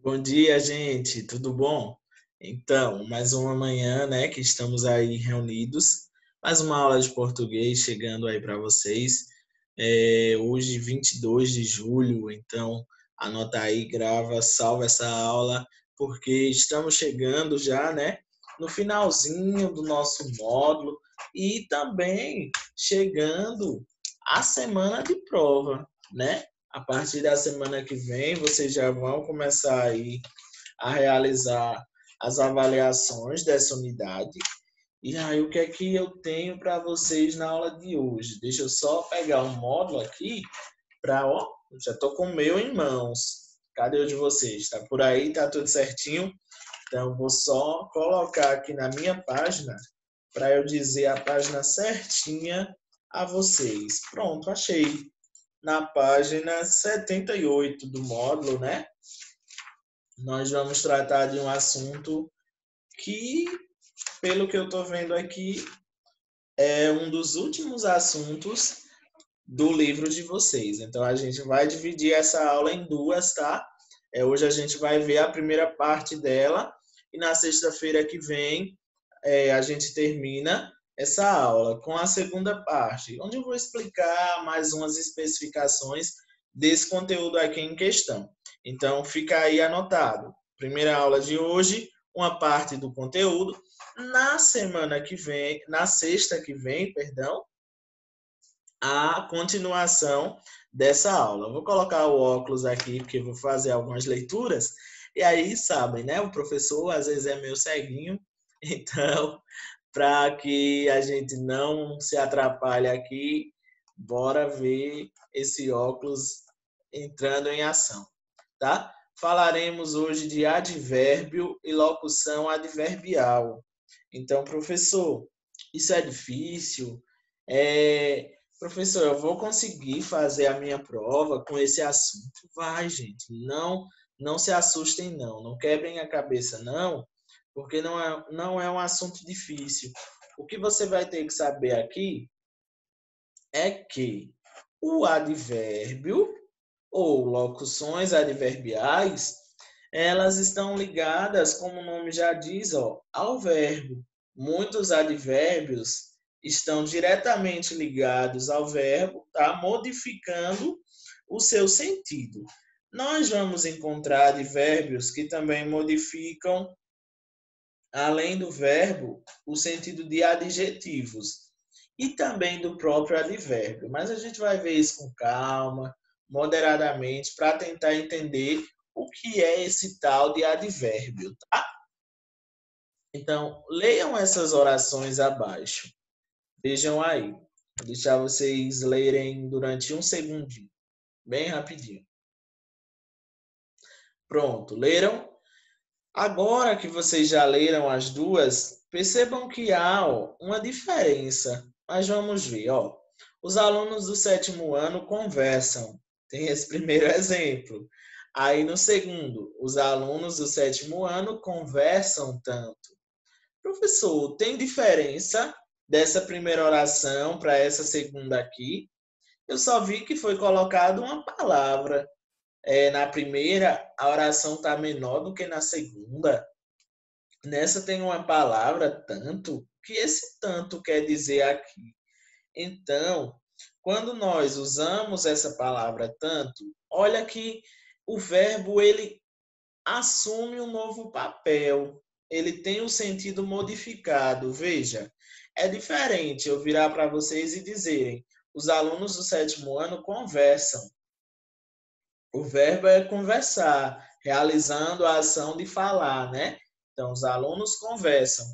Bom dia, gente. Tudo bom? Então, mais uma manhã, né, que estamos aí reunidos. Mais uma aula de português chegando aí para vocês. Hoje, 22 de julho, então anota aí, grava, salva essa aula, porque estamos chegando já, né, no finalzinho do nosso módulo e também chegando a semana de prova, né? A partir da semana que vem, vocês já vão começar aí a realizar as avaliações dessa unidade. E aí, o que é que eu tenho para vocês na aula de hoje? Deixa eu só pegar um módulo aqui para, ó, já estou com o meu em mãos. Cadê o de vocês? Está por aí? Está tudo certinho? Então, vou só colocar aqui na minha página para eu dizer a página certinha a vocês. Pronto, achei. Na página 78 do módulo, né? Nós vamos tratar de um assunto que, pelo que eu estou vendo aqui, é um dos últimos assuntos do livro de vocês. Então, a gente vai dividir essa aula em duas, tá? Hoje a gente vai ver a primeira parte dela e na sexta-feira que vem a gente termina essa aula com a segunda parte, onde eu vou explicar mais umas especificações desse conteúdo aqui em questão. Então, fica aí anotado. Primeira aula de hoje, uma parte do conteúdo. Na semana que vem, na sexta que vem, perdão, a continuação dessa aula. Vou colocar o óculos aqui, porque vou fazer algumas leituras. E aí, sabem, né? O professor às vezes é meio ceguinho, então para que a gente não se atrapalhe aqui, bora ver esse óculos entrando em ação, tá? Falaremos hoje de advérbio e locução adverbial. Então, professor, isso é difícil? Professor, eu vou conseguir fazer a minha prova com esse assunto? Vai, gente, não se assustem, não quebrem a cabeça, não, porque não é um assunto difícil. O que você vai ter que saber aqui é que o advérbio ou locuções adverbiais, elas estão ligadas, como o nome já diz, ó, ao verbo. Muitos advérbios estão diretamente ligados ao verbo, tá? Modificando o seu sentido. Nós vamos encontrar advérbios que também modificam, além do verbo, o sentido de adjetivos e também do próprio advérbio. Mas a gente vai ver isso com calma, moderadamente, para tentar entender o que é esse tal de advérbio, tá? Então, leiam essas orações abaixo. Vejam aí. Vou deixar vocês lerem durante um segundinho, bem rapidinho. Pronto, leram? Agora que vocês já leram as duas, percebam que há uma diferença. Mas vamos ver, ó. Os alunos do sétimo ano conversam. Tem esse primeiro exemplo. Aí no segundo, os alunos do sétimo ano conversam tanto. Professor, tem diferença dessa primeira oração para essa segunda aqui? Eu só vi que foi colocado uma palavra. Na primeira, a oração está menor do que na segunda. Nessa tem uma palavra tanto, que esse tanto quer dizer aqui. Então, quando nós usamos essa palavra tanto, olha que o verbo ele assume um novo papel. Ele tem um sentido modificado. Veja, é diferente eu virar para vocês e dizerem: os alunos do sétimo ano conversam. O verbo é conversar, realizando a ação de falar, né? Então, os alunos conversam.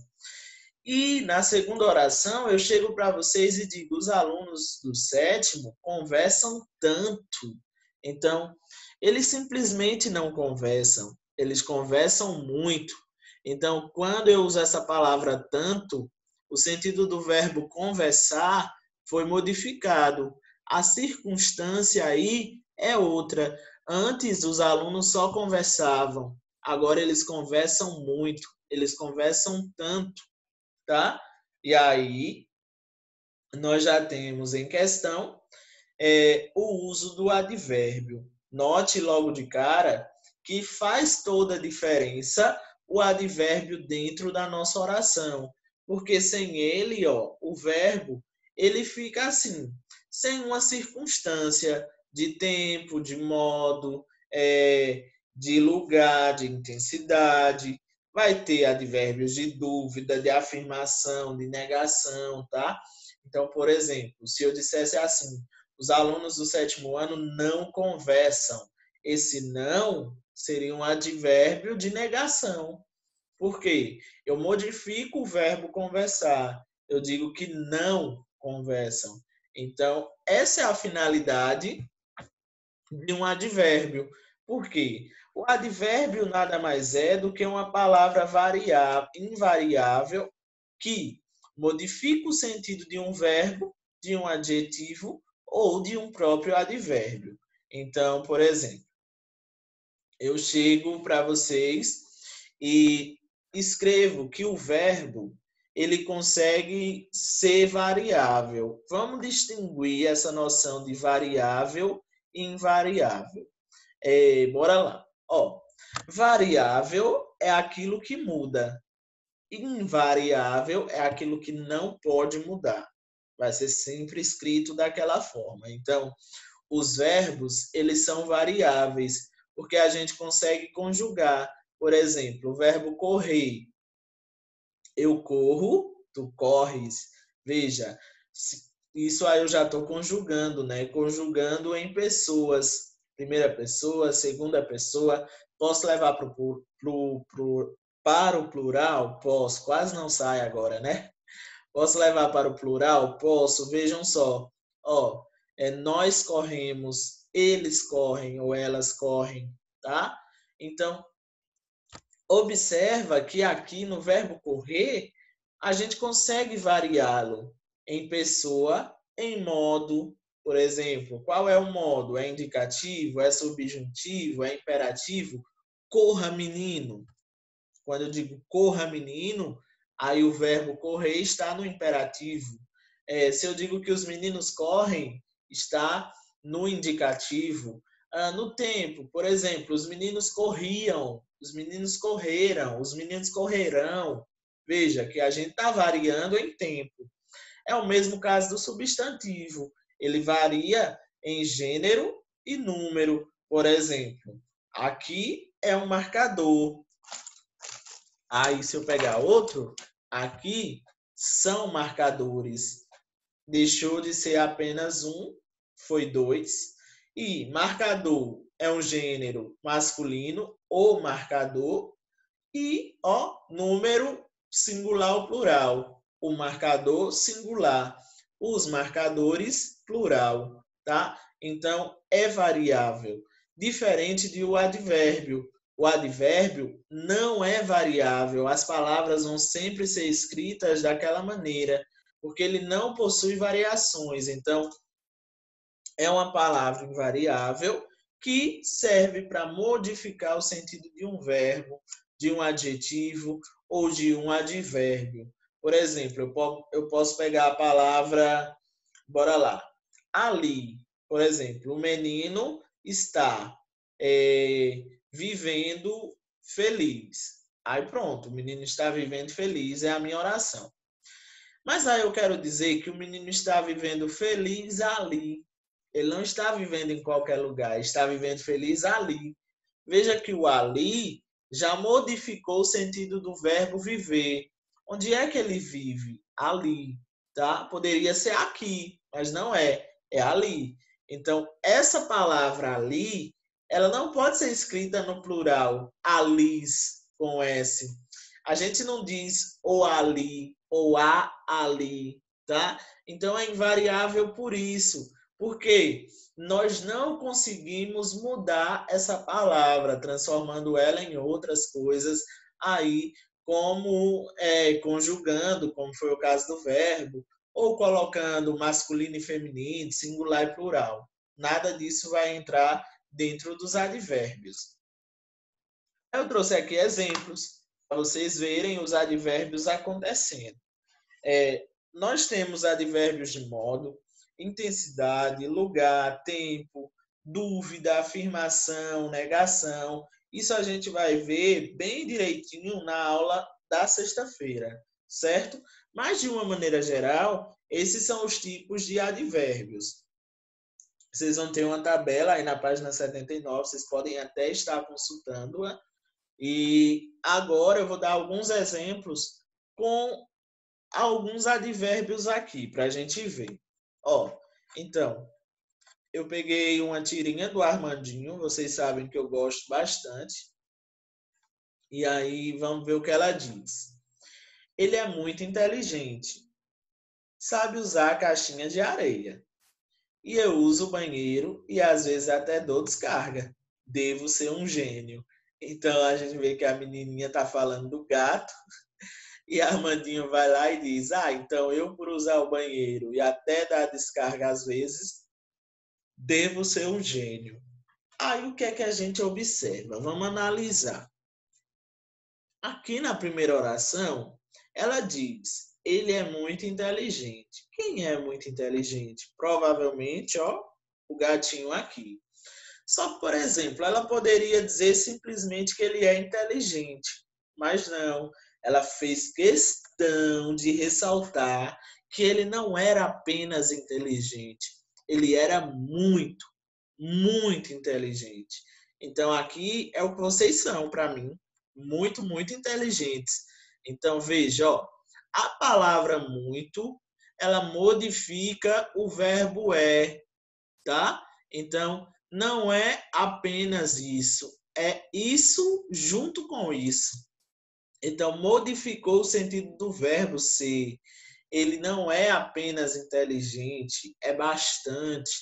E na segunda oração, eu chego para vocês e digo: os alunos do sétimo conversam tanto. Então, eles simplesmente não conversam, eles conversam muito. Então, quando eu uso essa palavra tanto, o sentido do verbo conversar foi modificado. A circunstância aí é outra. Antes, os alunos só conversavam, agora eles conversam muito, eles conversam tanto, tá? E aí, nós já temos em questão o uso do advérbio. Note logo de cara que faz toda a diferença o advérbio dentro da nossa oração. Porque sem ele, o verbo, ele fica assim, sem uma circunstância de tempo, de modo, de lugar, de intensidade. Vai ter advérbios de dúvida, de afirmação, de negação, tá? Então, por exemplo, se eu dissesse assim, os alunos do 7º ano não conversam. Esse não seria um advérbio de negação. Por quê? Eu modifico o verbo conversar. Eu digo que não conversam. Então, essa é a finalidade de um advérbio. Por quê? O advérbio nada mais é do que uma palavra invariável que modifica o sentido de um verbo, de um adjetivo ou de um próprio advérbio. Então, por exemplo, eu chego para vocês e escrevo que o verbo ele consegue ser variável. Vamos distinguir essa noção de variável e invariável. Bora lá. Variável é aquilo que muda. Invariável é aquilo que não pode mudar. Vai ser sempre escrito daquela forma. Então, os verbos, eles são variáveis, porque a gente consegue conjugar. Por exemplo, o verbo correr. Eu corro, tu corres. Veja, isso aí eu já estou conjugando, né? Conjugando em pessoas. Primeira pessoa, segunda pessoa. Posso levar para o plural? Posso. Quase não sai agora, né? Posso levar para o plural? Posso. Vejam só. Nós corremos, eles correm ou elas correm, tá? Então, observa que aqui no verbo correr, a gente consegue variá-lo em pessoa, em modo. Por exemplo, qual é o modo? É indicativo? É subjuntivo? É imperativo? Corra, menino. Quando eu digo corra, menino, aí o verbo correr está no imperativo. Se eu digo que os meninos correm, está no indicativo. No tempo, por exemplo, os meninos corriam, os meninos correram, os meninos correrão. Veja que a gente está variando em tempo. É o mesmo caso do substantivo. Ele varia em gênero e número. Por exemplo, aqui é um marcador. Aí, se eu pegar outro, aqui são marcadores. Deixou de ser apenas um, foi dois. E marcador é um gênero masculino, ou marcador. E, número singular ou plural. O marcador singular. Os marcadores plural, tá? Então, é variável. Diferente de o advérbio. O advérbio não é variável. As palavras vão sempre ser escritas daquela maneira, porque ele não possui variações. Então, é uma palavra invariável que serve para modificar o sentido de um verbo, de um adjetivo ou de um advérbio. Por exemplo, eu posso pegar a palavra, bora lá, ali. Por exemplo, o menino está vivendo feliz. Aí pronto, o menino está vivendo feliz, é a minha oração. Mas aí eu quero dizer que o menino está vivendo feliz ali. Ele não está vivendo em qualquer lugar, está vivendo feliz ali. Veja que o ali já modificou o sentido do verbo viver. Onde é que ele vive? Ali, tá? Poderia ser aqui, mas não é. É ali. Então, essa palavra ali, ela não pode ser escrita no plural, alis, com S. A gente não diz o ali, ou a ali, tá? Então, é invariável por isso. Porque nós não conseguimos mudar essa palavra, transformando ela em outras coisas aí, como conjugando, como foi o caso do verbo, ou colocando masculino e feminino, singular e plural. Nada disso vai entrar dentro dos advérbios. Eu trouxe aqui exemplos para vocês verem os advérbios acontecendo. Nós temos advérbios de modo, intensidade, lugar, tempo, dúvida, afirmação, negação Isso a gente vai ver bem direitinho na aula da sexta-feira, certo? Mas, de uma maneira geral, esses são os tipos de advérbios. Vocês vão ter uma tabela aí na página 79, vocês podem até estar consultando-a. E agora eu vou dar alguns exemplos com alguns advérbios aqui para a gente ver. Ó, então, eu peguei uma tirinha do Armandinho, vocês sabem que eu gosto bastante. E aí vamos ver o que ela diz. Ele é muito inteligente, sabe usar a caixinha de areia. E eu uso o banheiro e às vezes até dou descarga. Devo ser um gênio. Então a gente vê que a menininha tá falando do gato e Armandinho vai lá e diz: "Ah, então eu por usar o banheiro e até dar descarga às vezes, devo ser um gênio". Aí o que é que a gente observa? Vamos analisar. Aqui na primeira oração, ela diz: ele é muito inteligente. Quem é muito inteligente? Provavelmente, ó, o gatinho aqui. Só que, por exemplo, ela poderia dizer simplesmente que ele é inteligente, mas não. Ela fez questão de ressaltar que ele não era apenas inteligente, ele era muito, muito inteligente. Então, aqui é o que vocês são para mim, muito, muito inteligentes. Então, veja, ó, a palavra muito, ela modifica o verbo é, tá? Então, não é apenas isso, é isso junto com isso. Então, modificou o sentido do verbo ser. Ele não é apenas inteligente, é bastante,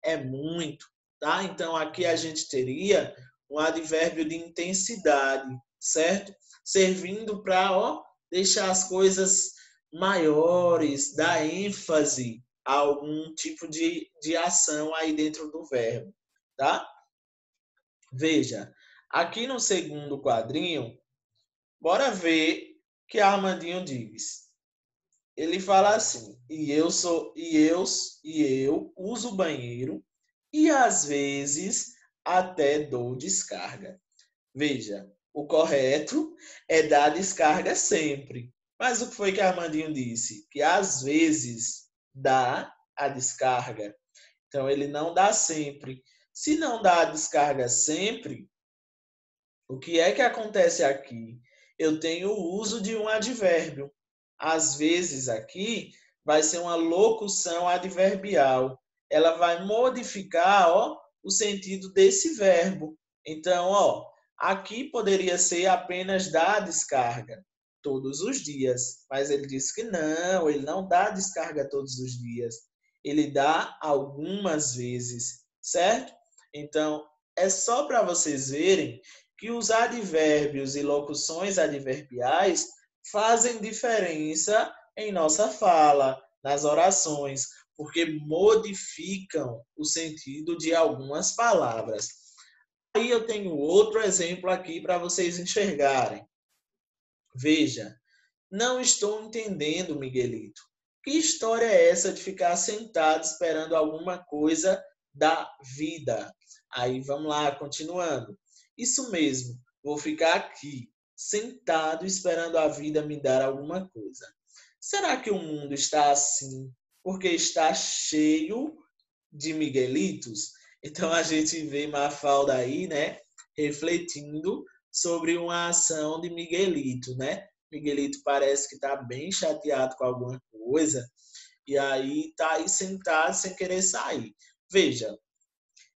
é muito, tá? Então, aqui a gente teria um advérbio de intensidade, certo? Servindo para, ó, deixar as coisas maiores, dar ênfase a algum tipo de ação aí dentro do verbo, tá? Veja, aqui no segundo quadrinho, bora ver que Armandinho diz. Ele fala assim: e eu uso o banheiro e às vezes até dou descarga. Veja, o correto é dar descarga sempre. Mas o que foi que Armandinho disse? Que às vezes dá a descarga. Então ele não dá sempre. Se não dá a descarga sempre, o que é que acontece aqui? Eu tenho o uso de um advérbio. Às vezes aqui vai ser uma locução adverbial. Ela vai modificar, ó, o sentido desse verbo. Então, ó, aqui poderia ser apenas dar descarga todos os dias, mas ele disse que não, ele não dá descarga todos os dias. Ele dá algumas vezes, certo? Então, é só para vocês verem que os advérbios e locuções adverbiais fazem diferença em nossa fala, nas orações, porque modificam o sentido de algumas palavras. Aí eu tenho outro exemplo aqui para vocês enxergarem. Veja, não estou entendendo, Miguelito. Que história é essa de ficar sentado esperando alguma coisa da vida? Aí vamos lá, continuando. Isso mesmo, vou ficar aqui, sentado, esperando a vida me dar alguma coisa. Será que o mundo está assim porque está cheio de Miguelitos? Então a gente vê Mafalda aí, né, refletindo sobre uma ação de Miguelito, né? Miguelito parece que está bem chateado com alguma coisa e aí está aí sentado sem querer sair. Veja,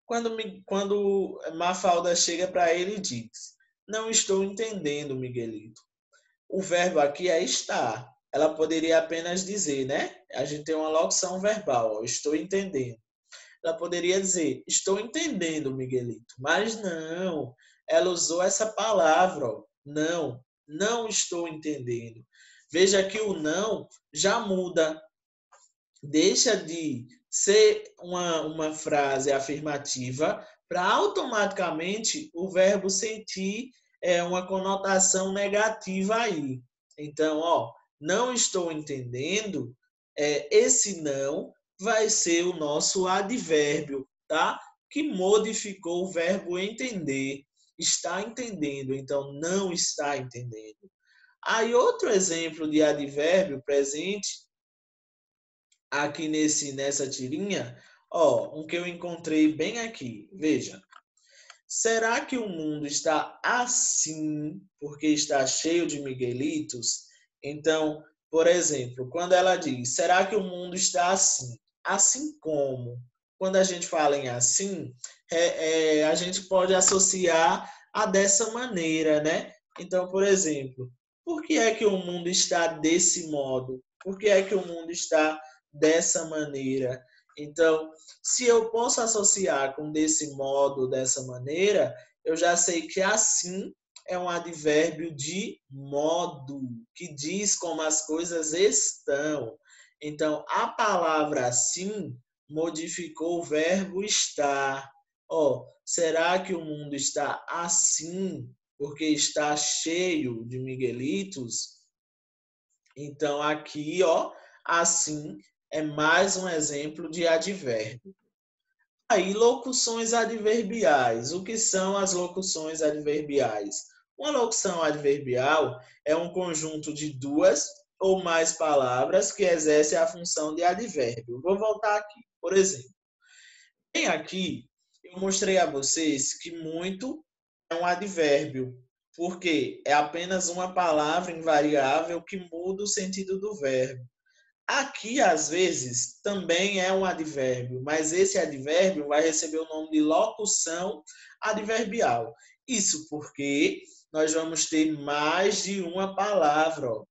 quando Mafalda chega para ele e diz: "Não estou entendendo, Miguelito". O verbo aqui é estar. Ela poderia apenas dizer, né? A gente tem uma locução verbal, ó, estou entendendo. Ela poderia dizer, estou entendendo, Miguelito. Mas não, ela usou essa palavra, ó, não, não estou entendendo. Veja que o não já muda, deixa de ser uma frase afirmativa para automaticamente o verbo sentir uma conotação negativa aí. Então, ó, não estou entendendo, esse não vai ser o nosso advérbio, tá? Que modificou o verbo entender. está entendendo, então não está entendendo. Aí outro exemplo de advérbio presente aqui nessa tirinha, ó, um que eu encontrei bem aqui. Veja. Será que o mundo está assim porque está cheio de miguelitos? Então, por exemplo, quando ela diz, será que o mundo está assim? Assim como? Quando a gente fala em assim, a gente pode associar a dessa maneira, né? Então, por exemplo, por que é que o mundo está desse modo? Por que é que o mundo está dessa maneira? Então, se eu posso associar com desse modo, dessa maneira, eu já sei que assim é um advérbio de modo, que diz como as coisas estão. Então, a palavra assim modificou o verbo estar. Ó, será que o mundo está assim porque está cheio de miguelitos? Então, aqui, ó, assim é mais um exemplo de advérbio. Aí, locuções adverbiais. O que são as locuções adverbiais? Uma locução adverbial é um conjunto de duas ou mais palavras que exercem a função de advérbio. Vou voltar aqui. Por exemplo, bem aqui, eu mostrei a vocês que muito é um advérbio, porque é apenas uma palavra invariável que muda o sentido do verbo. Aqui, às vezes, também é um advérbio, mas esse advérbio vai receber o nome de locução adverbial. Isso porque nós vamos ter mais de uma palavra. Ó.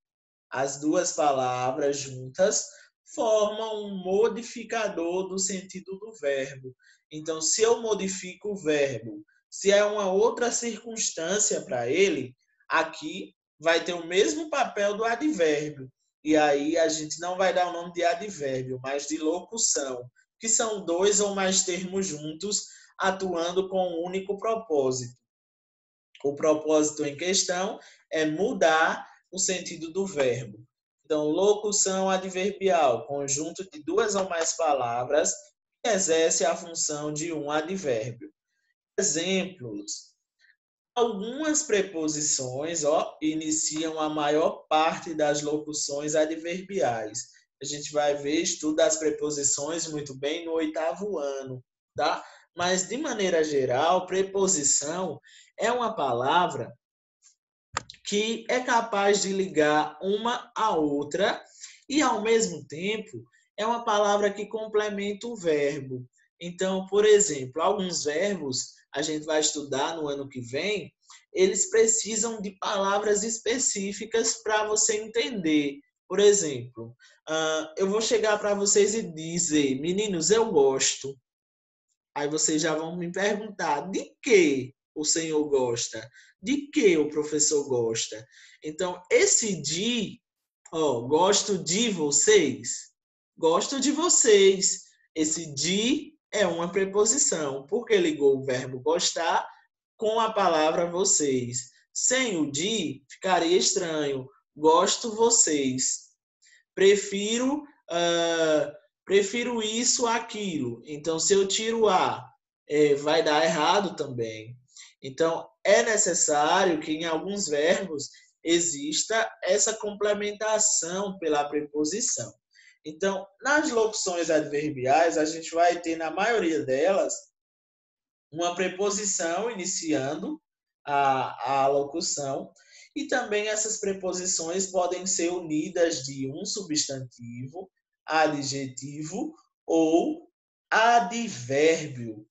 As duas palavras juntas formam um modificador do sentido do verbo. Então, se eu modifico o verbo, se é uma outra circunstância para ele, aqui vai ter o mesmo papel do advérbio. E aí a gente não vai dar o nome de advérbio, mas de locução, que são dois ou mais termos juntos atuando com um único propósito. O propósito em questão é mudar o sentido do verbo. Então, locução adverbial, conjunto de duas ou mais palavras que exerce a função de um advérbio. Exemplos. Algumas preposições iniciam a maior parte das locuções adverbiais. A gente vai ver estudo das preposições muito bem no 8º ano, tá? Mas, de maneira geral, preposição é uma palavra que é capaz de ligar uma à outra e, ao mesmo tempo, é uma palavra que complementa o verbo. Então, por exemplo, alguns verbos a gente vai estudar no ano que vem, eles precisam de palavras específicas para você entender. Por exemplo, eu vou chegar para vocês e dizer, meninos, eu gosto. Aí vocês já vão me perguntar, de que o senhor gosta? De que o professor gosta? Então, esse de, gosto de vocês, gosto de vocês. Esse de é uma preposição, porque ligou o verbo gostar com a palavra vocês. Sem o de, ficaria estranho. Gosto vocês. Prefiro, prefiro isso àquilo. Então, se eu tiro a, vai dar errado também. Então, é necessário que em alguns verbos exista essa complementação pela preposição. Então, nas locuções adverbiais, a gente vai ter, na maioria delas, uma preposição iniciando a locução, e também essas preposições podem ser unidas de um substantivo, adjetivo ou advérbio.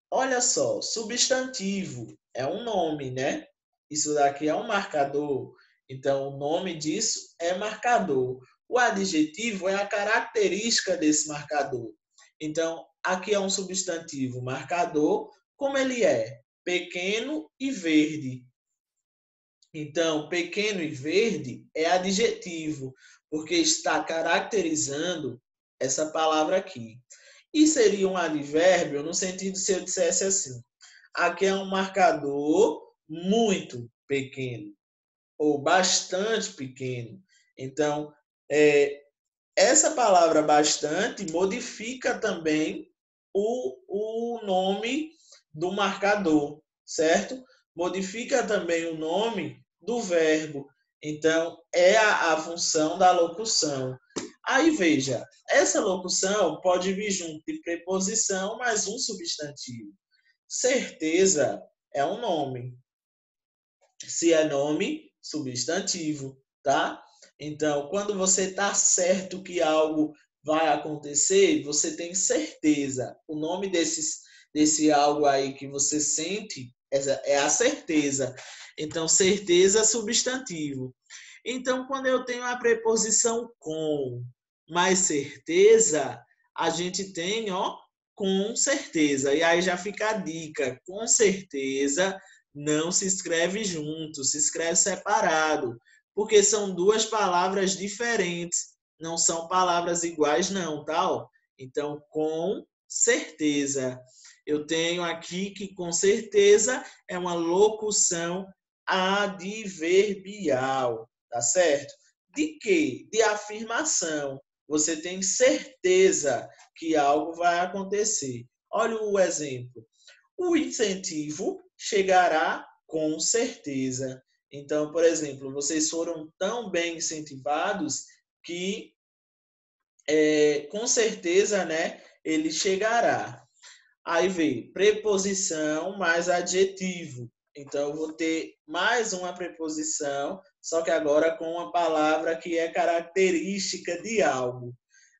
Olha só, substantivo é um nome, né? Isso daqui é um marcador. Então, o nome disso é marcador. O adjetivo é a característica desse marcador. Então, aqui é um substantivo marcador, como ele é? Pequeno e verde. Então, pequeno e verde é adjetivo, porque está caracterizando essa palavra aqui. E seria um advérbio no sentido se eu dissesse assim: aqui é um marcador muito pequeno ou bastante pequeno. Então, essa palavra bastante modifica também o nome do marcador, certo? modifica também o nome do verbo. Então, é a função da locução. Aí, veja, essa locução pode vir junto de preposição mais um substantivo. Certeza é um nome. Se é nome, substantivo, tá? Então, quando você está certo que algo vai acontecer, você tem certeza. O nome desse algo aí que você sente é a certeza. Então, certeza é substantivo. Então, quando eu tenho a preposição com mais certeza, a gente tem, ó, com certeza. E aí já fica a dica, com certeza não se escreve junto, se escreve separado, porque são duas palavras diferentes, não são palavras iguais não, tá? Então, com certeza. Eu tenho aqui que com certeza é uma locução adverbial, tá certo? De quê? De afirmação. Você tem certeza que algo vai acontecer. Olha o exemplo. O incentivo chegará com certeza. Então, por exemplo, vocês foram tão bem incentivados que, com certeza, né, ele chegará. Aí vem preposição mais adjetivo. Então, eu vou ter mais uma preposição, só que agora com uma palavra que é característica de algo.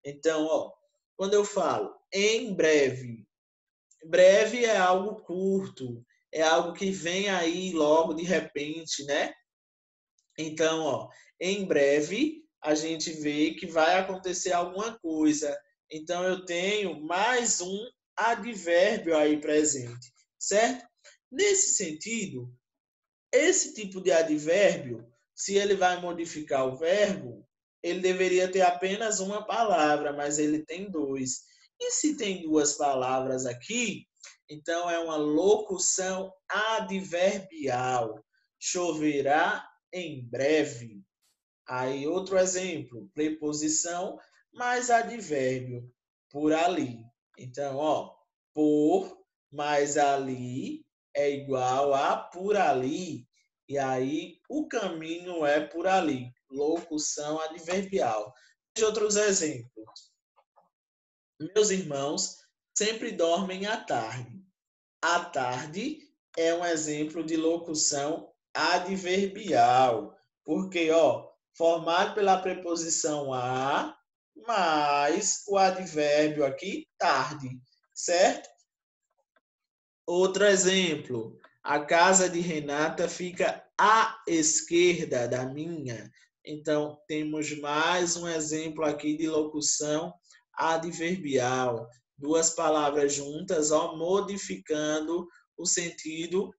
Então, ó, quando eu falo em breve, breve é algo curto, é algo que vem aí logo de repente, né? Então, ó, em breve a gente vê que vai acontecer alguma coisa. Então, eu tenho mais um advérbio aí presente, certo? Nesse sentido, esse tipo de advérbio, se ele vai modificar o verbo, ele deveria ter apenas uma palavra, mas ele tem dois. E se tem duas palavras aqui, então é uma locução adverbial. Choverá em breve. Aí outro exemplo, preposição mais advérbio, por ali. Então, ó, por mais ali é igual a por ali. E aí o caminho é por ali. Locução adverbial. Veja outros exemplos. Meus irmãos sempre dormem à tarde. À tarde é um exemplo de locução adverbial, porque, ó, formado pela preposição a mais o advérbio aqui, tarde, certo? Outro exemplo, a casa de Renata fica à esquerda da minha. Então, temos mais um exemplo aqui de locução adverbial. Duas palavras juntas, ó, modificando o sentido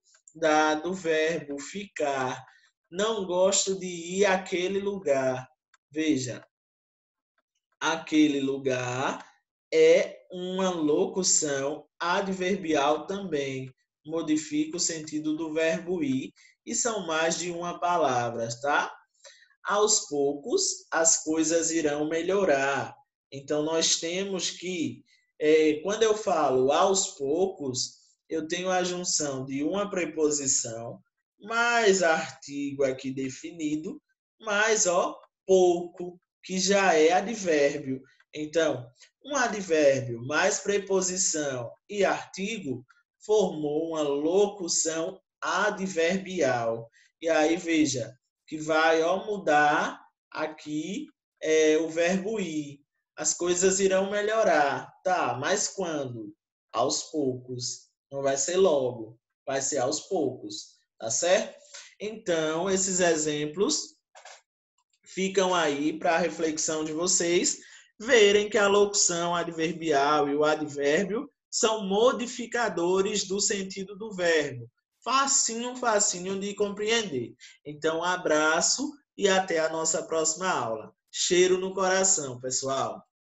do verbo ficar. Não gosto de ir àquele lugar. Veja, aquele lugar é uma locução adverbial também. Modifica o sentido do verbo ir e são mais de uma palavra, tá? Aos poucos, as coisas irão melhorar. Então, nós temos que, quando eu falo aos poucos, eu tenho a junção de uma preposição, mais artigo aqui definido, mais, ó, pouco, que já é advérbio. Então, um advérbio mais preposição e artigo formou uma locução adverbial. E aí, veja, que vai, ó, mudar aqui o verbo ir. As coisas irão melhorar. Tá, mas quando? Aos poucos. Não vai ser logo, vai ser aos poucos. Tá certo? Então, esses exemplos ficam aí para a reflexão de vocês verem que a locução adverbial e o advérbio são modificadores do sentido do verbo. Facinho, facinho de compreender. Então, um abraço e até a nossa próxima aula. Cheiro no coração, pessoal.